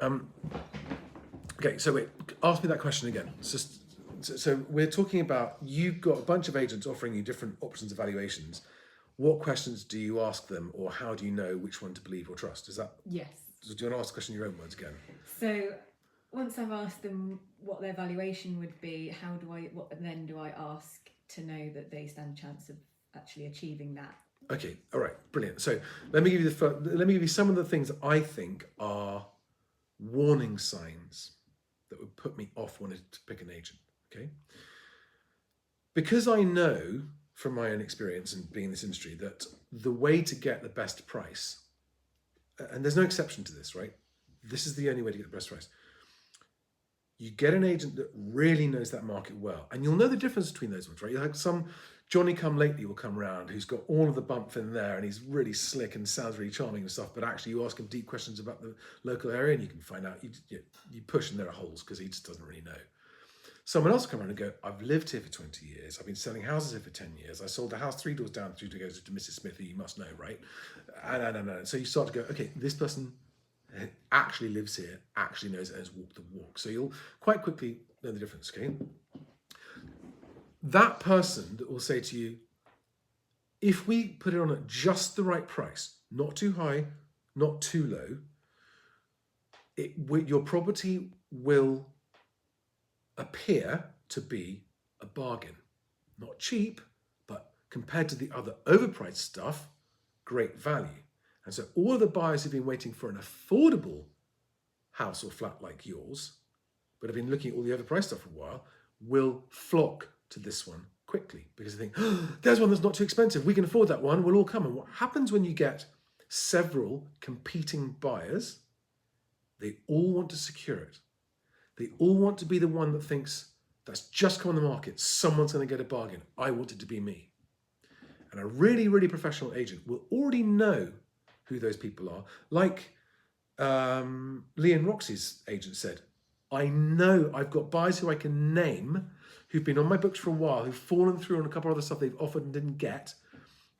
Okay, so wait, ask me that question again. So we're talking about, you've got a bunch of agents offering you different options of valuations. What questions do you ask them, or how do you know which one to believe or trust? Is that? Yes. Do you want to ask the question in your own words again? So once I've asked them what their valuation would be, what then do I ask to know that they stand a chance of actually achieving that? Okay, all right, brilliant. So let me give you some of the things that I think are warning signs that would put me off wanting to pick an agent. Okay, because I know from my own experience and being in this industry that the way to get the best price, and there's no exception to this, right? This is the only way to get the best price. You get an agent that really knows that market well, and you'll know the difference between those ones, right? Like some Johnny come lately will come round who's got all of the bump in there and he's really slick and sounds really charming and stuff, but actually you ask him deep questions about the local area and you can find out, you push and there are holes because he just doesn't really know. Someone else will come around and go, I've lived here for 20 years. I've been selling houses here for 10 years. I sold a house 3 doors down, 3 doors to Mrs. Smith, who you must know, right? And so you start to go, okay, this person actually lives here, actually knows it, has walked the walk. So you'll quite quickly know the difference, okay? That person that will say to you, if we put it on at just the right price, not too high, not too low, your property will appear to be a bargain. Not cheap, but compared to the other overpriced stuff, great value. And so all of the buyers who've been waiting for an affordable house or flat like yours, but have been looking at all the overpriced stuff for a while, will flock to this one quickly because they think, oh, there's one that's not too expensive. We can afford that one. We'll all come. And what happens when you get several competing buyers? They all want to secure it. They all want to be the one that thinks that's just come on the market. Someone's going to get a bargain. I want it to be me. And a really, really professional agent will already know who those people are. Like Lee and Roxy's agent said, I know I've got buyers who I can name who've been on my books for a while, who've fallen through on a couple of other stuff they've offered and didn't get.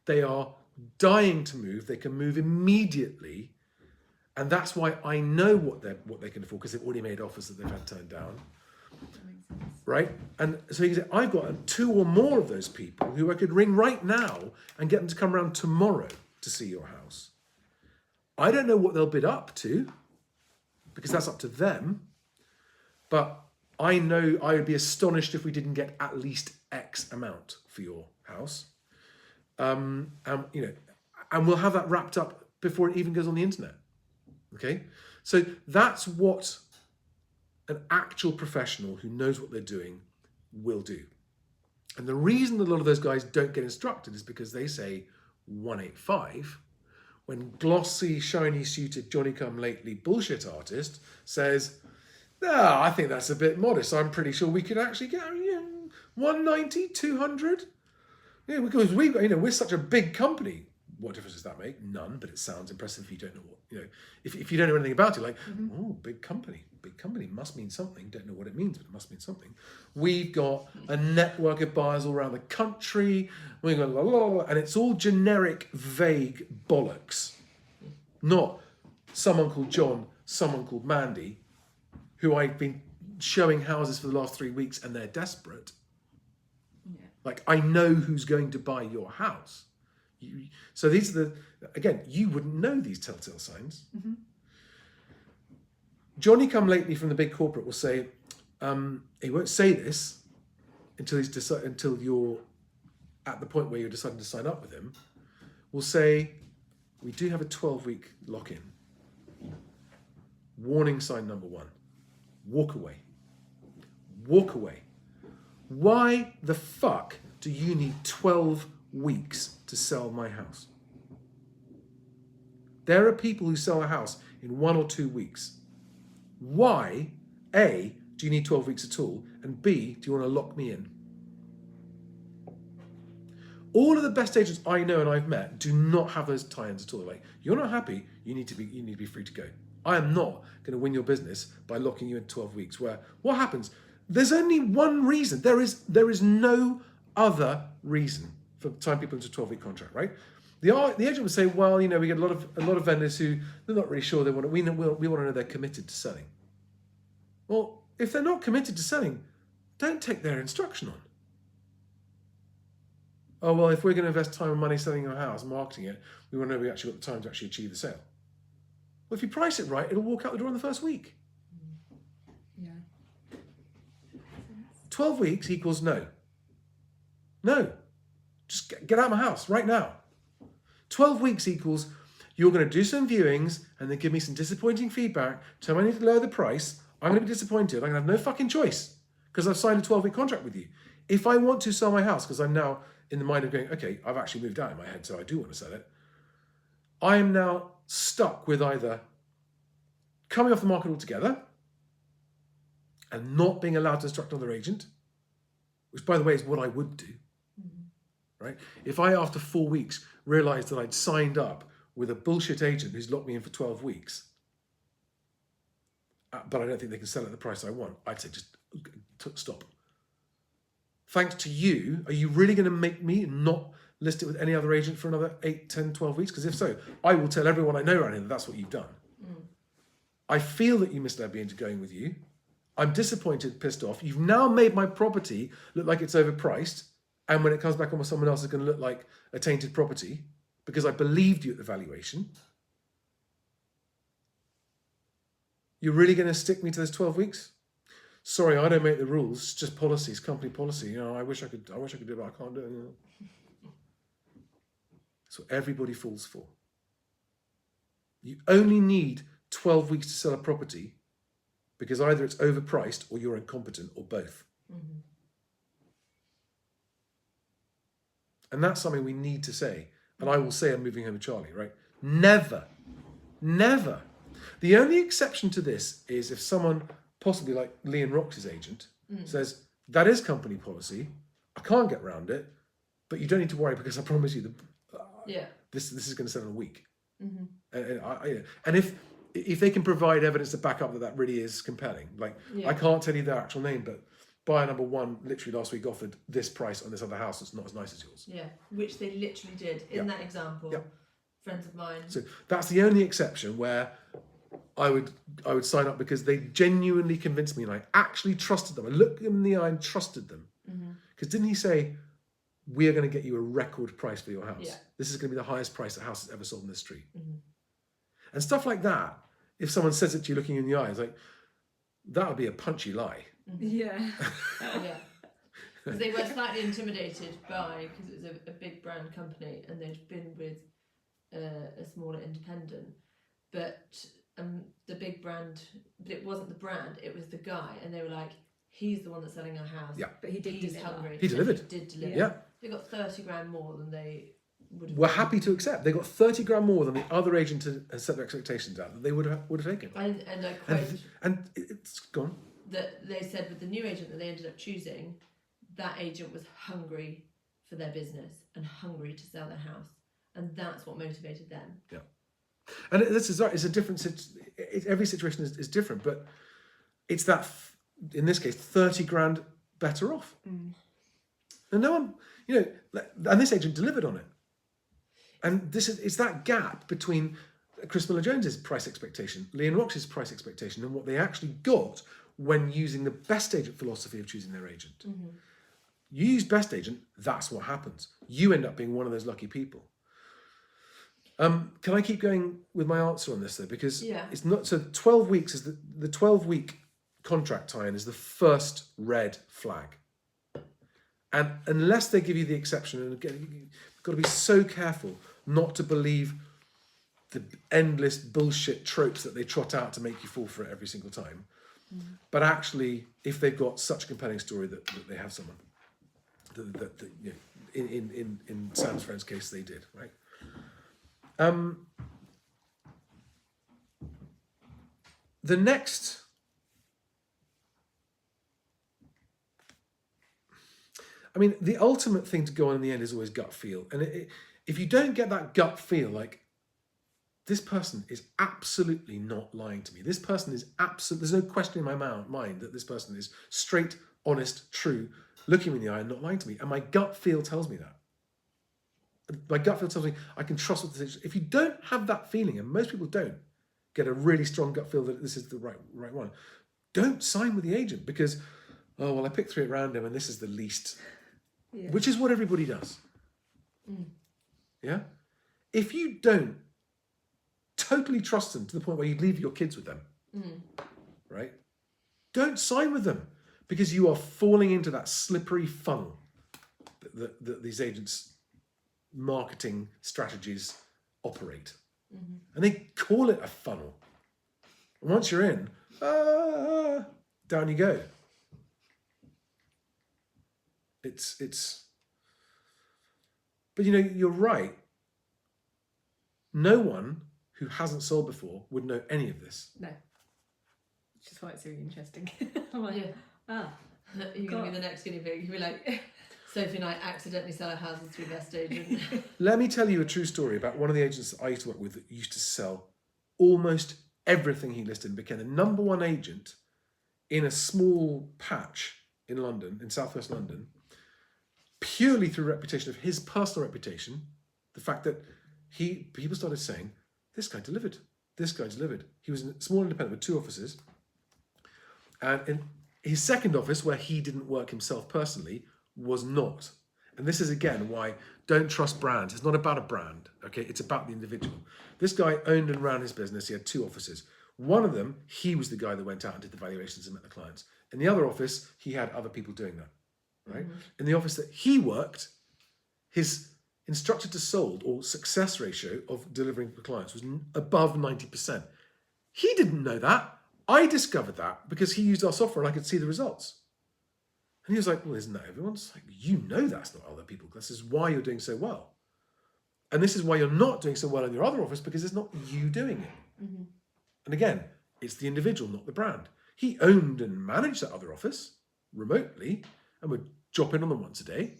They are dying to move. They can move immediately. And that's why I know what they can afford, because they've already made offers that they've had turned down. Right? And so you can say, I've got 2 or more of those people who I could ring right now and get them to come around tomorrow to see your house. I don't know what they'll bid up to, because that's up to them. But I know I would be astonished if we didn't get at least X amount for your house. And we'll have that wrapped up before it even goes on the internet. Okay? So that's what an actual professional who knows what they're doing will do. And the reason that a lot of those guys don't get instructed is because they say 185 when glossy, shiny suited Johnny-come-lately bullshit artist says, I think that's a bit modest. I'm pretty sure we could actually get 190, 200. Yeah, because we're such a big company. What difference does that make? None, but it sounds impressive if you don't know what, if you don't know anything about it, like, oh, big company must mean something. Don't know what it means, but it must mean something. We've got a network of buyers all around the country. We've got and it's all generic, vague bollocks. Not someone called John, someone called Mandy, who I've been showing houses for the last 3 weeks and they're desperate. Yeah. Like, I know who's going to buy your house. So these are you wouldn't know these telltale signs. Mm-hmm. Johnny come lately from the big corporate will say, he won't say this until you're at the point where you're deciding to sign up with him, will say, we do have a 12-week lock-in. Warning sign number 1, walk away. Walk away. Why the fuck do you need 12 weeks to sell my house? There are people who sell a house in 1 or 2 weeks. Why, A, do you need 12 weeks at all? And B, do you want to lock me in? All of the best agents I know and I've met do not have those tie-ins at all. Like, you're not happy, you need to be free to go. I am not going to win your business by locking you in 12 weeks, where what happens? There's only one reason. There is no other reason for tying people into a 12-week contract, right? The agent would say, well, we get a lot of vendors who they're not really sure they want to. We want to know they're committed to selling. Well, if they're not committed to selling, don't take their instruction on. Oh, well, if we're going to invest time and money selling your house, marketing it, we want to know we actually got the time to actually achieve the sale. Well, if you price it right, it'll walk out the door in the first week. Yeah. 12 weeks equals no. No. Just get out of my house right now. 12 weeks equals you're going to do some viewings and then give me some disappointing feedback. Tell me I need to lower the price. I'm going to be disappointed. I'm going to have no fucking choice because I've signed a 12-week contract with you. If I want to sell my house, because I'm now in the mind of going, okay, I've actually moved out in my head, so I do want to sell it. I am now stuck with either coming off the market altogether and not being allowed to instruct another agent, which, by the way, is what I would do. Right? If I, after 4 weeks, realised that I'd signed up with a bullshit agent who's locked me in for 12 weeks, but I don't think they can sell it at the price I want, I'd say just stop. Thanks to you, are you really going to make me not list it with any other agent for another 8, 10, 12 weeks? Because if so, I will tell everyone I know around here that that's what you've done. I feel that you misled me into going with you. I'm disappointed, pissed off. You've now made my property look like it's overpriced. And when it comes back on with someone else, it's going to look like a tainted property because I believed you at the valuation. You're really going to stick me to those 12 weeks? Sorry, I don't make the rules. It's just policies, company policy. I wish I could do it, but I can't do it. That's what everybody falls for. You only need 12 weeks to sell a property because either it's overpriced or you're incompetent or both. Mm-hmm. And that's something we need to say. And I will say I'm moving home with Charlie, right? Never. The only exception to this is if someone, possibly like Lee and Rox's agent, says, that is company policy, I can't get around it, but you don't need to worry because I promise you this is going to sell in a week. Mm-hmm. And if they can provide evidence to back up that really is compelling, I can't tell you their actual name, but buyer number one literally last week offered this price on this other house that's not as nice as yours. Yeah, which they literally did in that example. Friends of mine. So that's the only exception where I would sign up because they genuinely convinced me and I actually trusted them. I looked them in the eye and trusted them. Because didn't he say, we are going to get you a record price for your house? Yeah. This is going to be the highest price a house has ever sold in this street. And stuff like that, if someone says it to you looking in the eye, it's like, that would be a punchy lie. Yeah. Yeah. Because they were slightly intimidated by, because it was a big brand company and they'd been with a smaller independent, but the big brand, but it wasn't the brand, it was the guy, and they were like, he's the one that's selling our house. Yeah. But he did He's deliver. hungry. He delivered. He did deliver. Yeah. They got 30 grand more than they would have. We're happy to accept. They got 30 grand more than the other agent had set their expectations at that they would have taken. And I quote And it's gone. that they said with the new agent that they ended up choosing, that agent was hungry for their business and hungry to sell their house. And that's what motivated them. Yeah. And this is right. It's a different. Every situation is different, but it's that in this case 30 grand better off. And no one, and this agent delivered on it. And it's that gap between Chris Miller-Jones's price expectation, Lee and Rox's price expectation, and what they actually got when using the BestAgent philosophy of choosing their agent. You use BestAgent, that's what happens. You end up being one of those lucky people. Can I keep going with my answer on this though? Because it's not, so 12 weeks is the 12-week contract tie-in is the first red flag. And unless they give you the exception, and again, you've got to be so careful not to believe the endless bullshit tropes that they trot out to make you fall for it every single time. But actually, if they've got such a compelling story that they have someone, that in Sam's friend's case, they did, right? The next, the ultimate thing to go on in the end is always gut feel. And if you don't get that gut feel, like, this person is absolutely not lying to me. This person is there's no question in my mind that this person is straight, honest, true, looking me in the eye and not lying to me. And my gut feel tells me that. my gut feel tells me I can trust what this is. If you don't have that feeling, and most people don't get a really strong gut feel that this is the right one, don't sign with the agent because, oh, well, I picked 3 at random and this is the least, which is what everybody does. Yeah? If you don't totally trust them to the point where you leave your kids with them, right? Don't sign with them because you are falling into that slippery funnel that these agents' marketing strategies operate. And they call it a funnel. And once you're in, down you go. But you know, you're right. No one who hasn't sold before would know any of this. No. Which is why it's really interesting. I'm like, You're going to be the next guinea pig. You'll be like, Sophie and I accidentally sell our houses through BestAgent. Let me tell you a true story about one of the agents that I used to work with that used to sell almost everything he listed and became the number 1 agent in a small patch in London, in southwest London, purely through reputation of his personal reputation, the fact that people started saying, this guy delivered. This guy delivered. He was a small independent with 2 offices. And in his second office, where he didn't work himself personally, was not. And this is, again, why don't trust brands. It's not about a brand, okay? It's about the individual. This guy owned and ran his business. He had 2 offices. One of them, he was the guy that went out and did the valuations and met the clients. In the other office, he had other people doing that, right? In the office that he worked, his instructed to sold or success ratio of delivering for clients was above 90%. He didn't know that. I discovered that because he used our software and I could see the results. And he was like, well, isn't that everyone's? Like, you know that's not other people. This is why you're doing so well. And this is why you're not doing so well in your other office because it's not you doing it. And again, it's the individual, not the brand. He owned and managed that other office remotely and would drop in on them once a day.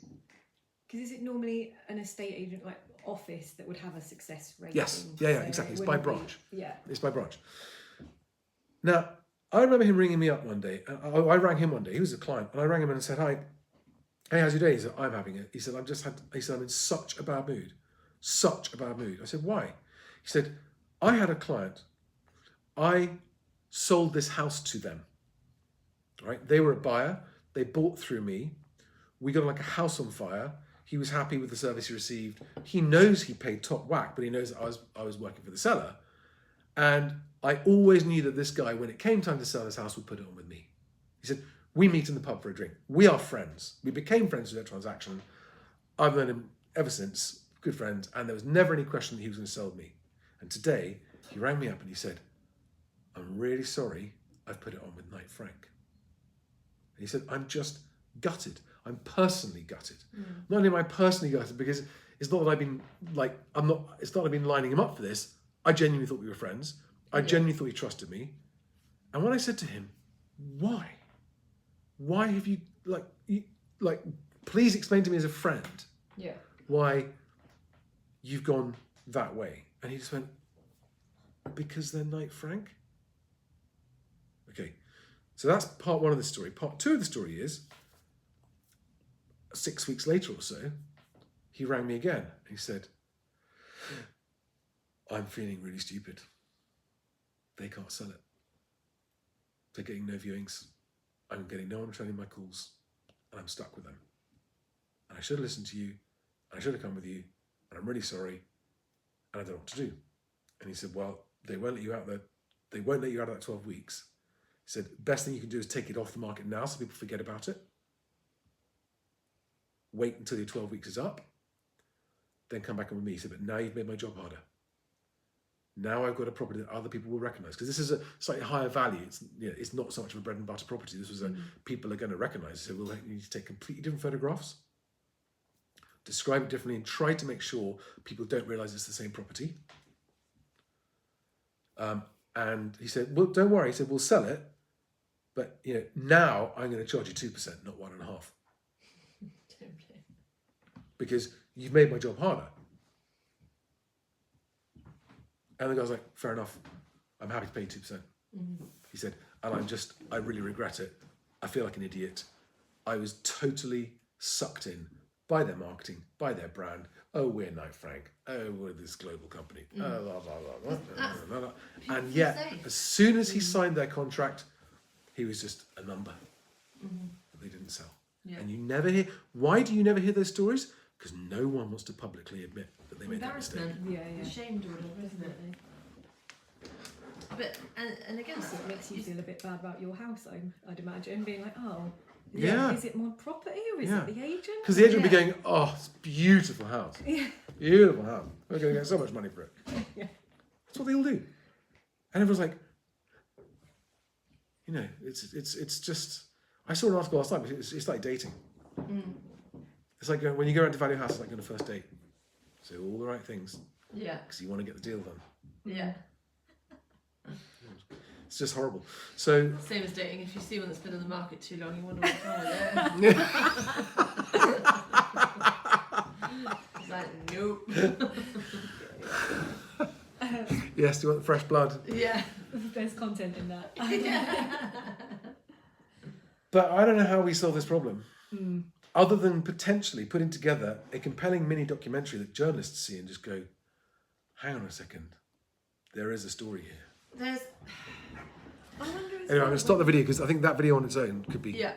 Because is it normally an estate agent like office that would have a success rating? Yes, yeah, exactly. It's by branch. It's by branch. Now, I remember him ringing me up one day. I rang him one day. He was a client, and I rang him and said, "Hi, hey, how's your day?" He said, "I'm having it." He said, "I'm in such a bad mood, such a bad mood." I said, "Why?" He said, "I had a client. I sold this house to them. Right? They were a buyer. They bought through me. We got like a house on fire. He was happy with the service he received. He knows he paid top whack, but he knows that I was working for the seller. And I always knew that this guy, when it came time to sell his house, would put it on with me." He said, "We meet in the pub for a drink. We are friends. We became friends through that transaction. I've known him ever since, good friends, and there was never any question that he was going to sell me. And today, he rang me up and he said, 'I'm really sorry I've put it on with Knight Frank.' And he said, 'I'm just gutted. I'm personally gutted.' Not only am I personally gutted because it's not that I've been like, it's not that I've been lining him up for this. I genuinely thought we were friends. I genuinely thought he trusted me. And when I said to him, why have you, please explain to me as a friend why you've gone that way. And he just went, because they're Knight Frank. Okay, so that's part 1 of the story. Part 2 of the story is 6 weeks later or so, he rang me again. He said, "I'm feeling really stupid. They can't sell it. They're getting no viewings. I'm getting no one returning my calls, and I'm stuck with them. And I should have listened to you, and I should have come with you, and I'm really sorry, and I don't know what to do." And he said, "Well, they won't let you out there. They won't let you out of that 12 weeks. He said, best thing you can do is take it off the market now so people forget about it. Wait until your 12 weeks is up, then come back on with me." He said, "But now you've made my job harder. Now I've got a property that other people will recognise." Because this is a slightly higher value. It's not so much of a bread and butter property. This was people are going to recognise. So we'll need to take completely different photographs, describe it differently, and try to make sure people don't realise it's the same property. And he said, "Well, don't worry." He said, "We'll sell it, but now I'm going to charge you 2%, not 1.5%, because you've made my job harder." And the guy's like, "Fair enough. I'm happy to pay 2%. He said, "And I really regret it. I feel like an idiot. I was totally sucked in by their marketing, by their brand. Oh, we're Knight Frank. Oh, we're this global company. Oh, blah, blah, blah, blah, blah, blah. And yet, as soon as he signed their contract, he was just a number that they didn't sell. Yeah. And you never hear. Why do you never hear those stories? Because no one wants to publicly admit that they made that mistake. Embarrassment. Ashamed or whatever, isn't it? But and again, So it makes you feel a bit bad about your house, I'd imagine, being like, oh, Yeah. is it my property or is it the agent? Because the agent would be going, oh, it's a beautiful house. Yeah. Beautiful house. We're going to get so much money for it. Yeah. That's what they all do. And everyone's like, you know, it's just. I saw an article last night. It's like dating. It's like when you go around to value a house, it's like on a first date. So all the right things Yeah. because you want to get the deal done. Yeah. It's just horrible. So Same as dating. If you see one that's been on the market too long, you wonder what's wrong with it. It's like, nope. yes, do you want the fresh blood? Yeah. There's content in that. But I don't know how we solve this problem. Other than potentially putting together a compelling mini documentary that journalists see and just go, hang on a second, there is a story here. There's. I wonder. Anyway, I'm going to stop the video because I think that video on its own could be Yeah.